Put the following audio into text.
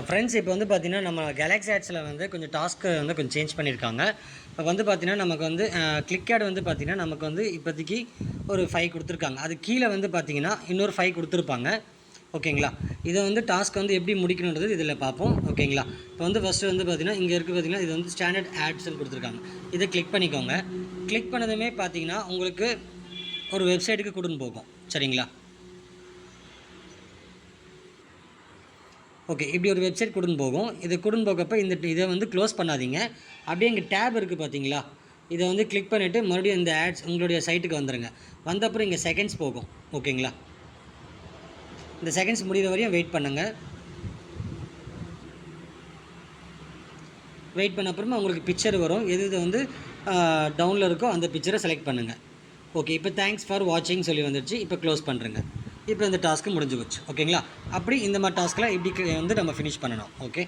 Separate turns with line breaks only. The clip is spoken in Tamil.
ஃப்ரெண்ட்ஸ் இப்போ வந்து பார்த்தீங்கன்னா நம்ம கேலக்ஸி ஆட்ஸில் வந்து கொஞ்சம் டாஸ்க்கு வந்து கொஞ்சம் சேஞ்ச் பண்ணியிருக்காங்க. இப்போ வந்து பார்த்தீங்கன்னா நமக்கு வந்து கிளிக் ஆட் வந்து பார்த்தீங்கன்னா நமக்கு வந்து இப்போதைக்கு ஒரு 5 கொடுத்துருக்காங்க. அது கீழே வந்து பார்த்தீங்கன்னா இன்னொரு 5 கொடுத்துருப்பாங்க. ஓகேங்களா? இதை வந்து டாஸ்க் வந்து எப்படி முடிக்கணுன்றது இதில் பார்ப்போம். ஓகேங்களா? இப்போ வந்து ஃபஸ்ட்டு வந்து பார்த்தீங்கன்னா இங்கே இருக்குது பார்த்தீங்கன்னா இது வந்து ஸ்டாண்டர்ட் ஆட்ஸ்ன்னு கொடுத்துருக்காங்க. இதை கிளிக் பண்ணிக்கோங்க. கிளிக் பண்ணதுமே பார்த்தீங்கன்னா உங்களுக்கு ஒரு வெப்சைட்டுக்கு கூட்டின்னு போகும். சரிங்களா? ஓகே, இப்படி ஒரு வெப்சைட் கூட்டின்னு போகும். இது கூட்டின்னு போகப்போ இதை வந்து க்ளோஸ் பண்ணாதீங்க. அப்படியே இங்கே டேப் இருக்குது பார்த்தீங்களா? இதை வந்து கிளிக் பண்ணிவிட்டு மறுபடியும் இந்த ஆட்ஸ் உங்களுடைய சைட்டுக்கு வந்துடுங்க. வந்தப்புறம் இங்கே செகண்ட்ஸ் போகும். ஓகேங்களா? இந்த செகண்ட்ஸ் முடிகிற வரையும் வெயிட் பண்ணுங்கள். வெயிட் பண்ண அப்புறமா உங்களுக்கு பிக்சர் வரும். எது வந்து டவுனில் இருக்கோ அந்த பிக்சரை செலக்ட் பண்ணுங்கள். ஓகே, இப்போ தேங்க்ஸ் ஃபார் வாட்சிங் சொல்லி வந்துடுச்சு. இப்போ க்ளோஸ் பண்ணுறேங்க. இப்போ இந்த டாஸ்க்கு முடிஞ்சு போச்சு. ஓகேங்களா? அப்படி இந்த மாதிரி டாஸ்க்கெலாம் இப்படி வந்து நம்ம ஃபினிஷ் பண்ணணும். ஓகே.